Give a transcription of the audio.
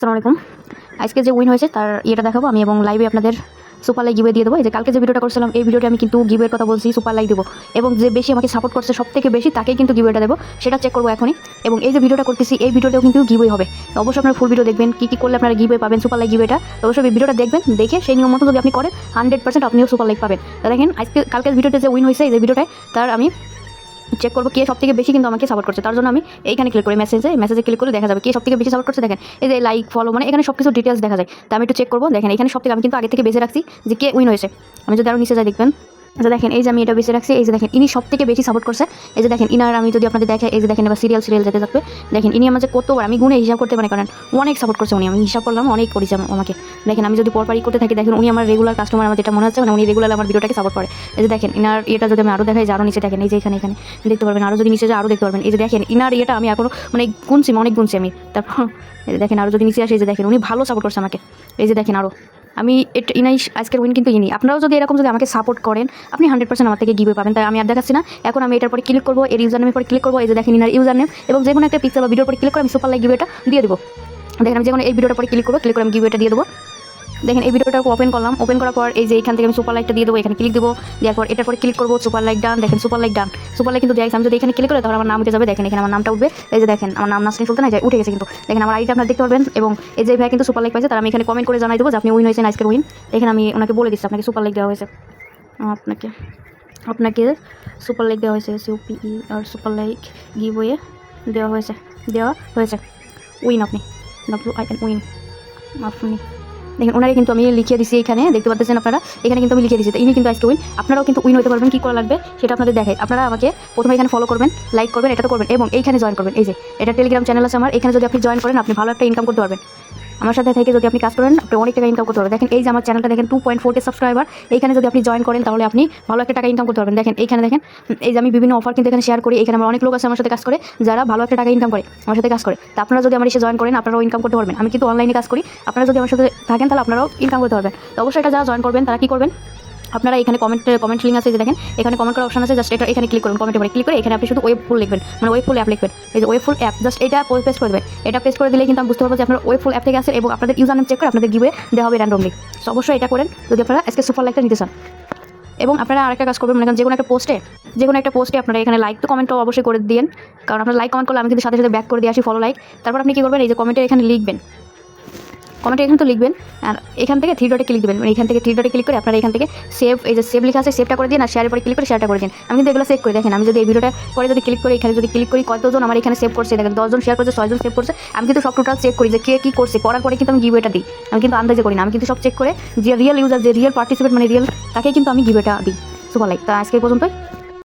আসসালামু আলাইকুম। আজকে যে উইন হয়েছে তার ইয়েটা দেখাবো আমি এবং লাইভে আপনাদের সুপার লাইক গিভওয়ে দিয়ে দেবো। এই যে কালকে যে ভিডিওটা করছিলাম এই ভিডিওতে আমি কিন্তু গিভওয়ের কথা বলছি, সুপার লাইক দেবো এবং যে বেশি আমাকে সাপোর্ট করছে সবথেকে বেশি তাকেই কিন্তু গিভওয়েটা দেবো, সেটা চেক করবো এখনই। এবং এই যে ভিডিওটা করতেছি এই ভিডিওতেও কিন্তু গিভওয়ে হবে। তো অবশ্যই আপনারা ফুল ভিডিও দেখবেন, কী করলে আপনারা গিভওয়ে পাবেন, সুপার লাইক গিভওয়েটা। তো অবশ্যই এই ভিডিওটা দেখবেন, দেখে সেই নিয়ম মতো যদি আপনি করেন 100% আপনিও সুপার লাইক পাবেন। তা দেখেন কালকের ভিডিওতে যে উইন হয়েছে এই যে ভিডিওটায় তার আমি চেক করবো কে সবথেকে বেশি কিন্তু আমাকে সাপোর্ট করছে। তার জন্য আমি এইখানে ক্লিক করি, মেসেজে ক্লিক করে দেখা যাবে কে সবথেকে বেশি সাপোর্ট করছে। দেখেন এই যে লাইক ফলো মানে এখানে সব কিছু ডিটেলস দেখা যায়। তা আমি একটু চেক করবো। দেখেন এখানে সবথেকে আমি কিন্তু আগে থেকে বেছে রাখছি যে কে উইন হয়েছে। আমি যদি আরও নিচে যাই দেখবেন যে দেখেন এই যে আমি এটা বেছে রাখছি। এই যে দেখেন ইনি সবথেকে বেশি সাপোর্ট করছে। এই যে দেখেন ইনার আমি যদি আপনাদের দেখে এই যে দেখেন এবার সিরিয়াল যেতে থাকবে। দেখেন ইনি আমার যে কতবার আমি গুণে হিসাব করতে পারি, কারণ অনেক সাপোর্ট করছে উনি। আমি হিসাব করলাম অনেক করেছে আমাকে। দেখেন আমি যদি পরপারি করতে থাকি দেখেন উনি আমার রেগুলার কাস্টমার, আমার যেটা মনে হচ্ছে মানে উনি রেগুলার আমার ভিডিওটাকে সাপোর্ট করে। এই যে দেখেন ইনার এটা যদি আমি আরও দেখাই যে আরও নিচে দেখেন এই যে এখানে দেখতে পারবেন, আরও যদি নিচে যায় আরও দেখতে পারবেন। এই যে দেখেন ইনার এটা আমি এখনো মানে অনেক গুনছি আমি। তারপর এই যে দেখেন আরও যদি নিচে আসে এই যে দেখেন উনি ভালো সাপোর্ট করছে আমাকে। এই যে দেখেন আরও আমি ইনাই আজকের উইন কিন্তু ইনি। আপনারাও যদি এরকম যদি আমাকে সাপোর্ট করেন আপনি 100% আমার থেকে গিভওয়ে পাবেন। তাই আমি আর দেখাচ্ছি না, এখন আমি এটার পরে ক্লিক করবো, এর ইউজার নেমের পরে ক্লিক করবো। এই যে দেখেন ইনার ইউজার নেম এবং যে কোনো একটা পিকচার বা ভিডিওর পরে ক্লিক করে আমি সুপার লাইক গিভওয়েটা দিয়ে দেবো। দেখেন আমি যে কোনো এই ভিডিওটার পরে ক্লিক করে আমি গিভওয়েটা দিয়ে দেবো। দেখেন এই ভিডিওটা ওপেন করলাম, ওপেন করার পর এই যে এখান থেকে আমি সুপার লাইকটা দিয়ে দেবো, এখানে ক্লিক দেবো। দেওয়ার পর এটার পরে ক্লিক করবো, সুপার লাইক ডান। দেখেন super like done, super like কিন্তু দেয়। আমি যদি এখানে ক্লিক করে তাহলে আমার নাম উঠে যাবে। দেখেন এখানে আমার নামটা উঠবে। এই যে দেখেন আমার নাম নাসরিন সুলতানা উঠে গেছে কিন্তু। দেখেন আমার আইডিটা আপনারা দেখতে পারবেন এবং এই যে ভাই কিন্তু সুপার লাইক পাইছে তার আমি এখানে কমেন্ট করে জানাই দেবো যে আপনি উইন হয়েছেন আজকের উইন। এখানে আমি ওনাকে বলে দিচ্ছি আপনাকে সুপার লাইক দেওয়া হয়েছে, আপনাকে সুপার লাইক দেওয়া হয়েছে, সিউপিই আর সুপার লাইক গিভওয়ে দেওয়া হয়েছে। উইন আপনি, WIN উইন আপনি। দেখেন ওনারে কিন্তু আমি লিখিয়ে দিচ্ছি, এখানে দেখতে পাচ্ছেন আপনারা, এখানে কিন্তু আমি লিখে দিচ্ছি। ইনি কিন্তু আজকে উইন। আপনারাও কিন্তু উইন হতে পারবেন। কী করা লাগবে সেটা আপনাদের দেখাই। আপনারা আমাকে প্রথমে এখানে ফলো করবেন, লাইক করবেন, এটা তো করবেন এবং এইখানে জয়েন করবেন। এই যে এটা টেলিগ্রাম চ্যানেল আছে আমার, এখানে যদি আপনি জয়েন করেন আপনি ভালো একটা ইনকাম করতে পারবেন। আমার সাথে থেকে যদি আপনি কাজ করেন আপনি অনেক টাকা ইনকাম করতে পারবেন। দেখেন এই যে আমার চ্যানেলটা দেখেন 2.4K সাবস্ক্রাইবার। এইখানে যদি আপনি জয়েন করেন তাহলে আপনি ভালো একটা টাকা ইনকাম করতে পারবেন। দেখেন এইখানে দেখেন এই যে আমি বিভিন্ন অফার কিন্তু এখানে শেয়ার করি। এখানে আমার অনেক লোক আছে আমার সাথে কাজ করে যারা ভালো একটা টাকা ইনকাম করে আমার সাথে কাজ করে। তা আপনারা যদি আমার এসে জয়েন করেন আপনারাও ইনকাম করতে পারবেন। আমি কিন্তু অনলাইনে কাজ করি, আপনারা যদি আমার সাথে থাকেন তাহলে আপনারাও ইনকাম করতে পারবেন। তো অবশ্যই এটা যারা জয়েন করবেন তারা কী করবেন, আপনারা এখানে কমেন্ট লিঙ্ক আছে যে দেখেন এখানে কমেন্ট করার অপশন আছে। জাস্ট এটা এখানে ক্লিক করুন, কমেন্টের পরে ক্লিক করে এখানে আপনি শুধু ওয়েব ফুল লিখবেন, মানে ওয়েব ফুল অ্যাপ লিখবেন। এই যে ওয়েব ফুল অ্যাপ জাস্ট এটা পেস্ট করে দেবেন। এটা পেস্ট করে দিলে কিন্তু আমি বুঝতে পারবো যে আপনার ওয়েব ফুল অ্যাপ থেকে আসে এবং আপনাদের ইউজার নেম চেক করে আপনাদের গিভওয়ে দেওয়া হবে র্যান্ডমলি। সো অবশ্যই এটা করেন যদি আপনারা আজকে সুপার লাইকটা নিতে চান। এবং আপনারা আরেকটা কাজ করবেন, মানে যে কোনো একটা পোস্টে আপনারা এখানে লাইক তো কমেন্টও অবশ্যই করে দিন, কারণ আপনারা লাইক কমেন্ট করলে আমি কিন্তু সাথে সাথে ব্যাক করে দিয়ে আসি ফলো লাইক। তারপর আপনি কী করবেন, এই যে কমেন্টে এখানে লিখবেন, কমেন্টে এখানে তো লিখবেন আর এখান থেকে থ্রি ডটে ক্লিক দেবেন। মানে এখান থেকে থ্রি ডটে ক্লিক করে আপনারা এখান থেকে সেভ, এই যে সেভ লেখা আছে সেভটা করে দিন আর শেয়ারের পরে ক্লিক করে শেয়ারটা করে দিন। আমি কিন্তু এগুলো সেভ করি। দেখেন আমি যদি এই ভিডিওটা পরে যদি ক্লিক করি, এখানে যদি ক্লিক করি কতজন আমার এখানে সেভ করছে, দেখেন 10 জন শেয়ার করছে, 6 জন সেভ করছে। আমি কিন্তু সব টোটাল চেক করি যে কে কী করছে, করার পরে কিন্তু আমি গিভওয়েটা দিই। আমি কিন্তু আন্দাজে করি না, আমি কিন্তু সব চেক করে যে রিয়েল ইউজার, যে রিয়েল পার্টিসিপেট মানে রিয়েল, তাকেই কিন্তু আমি গিভওয়েটা দিই সুপার লাইক। তা আজকে পর্যন্তই।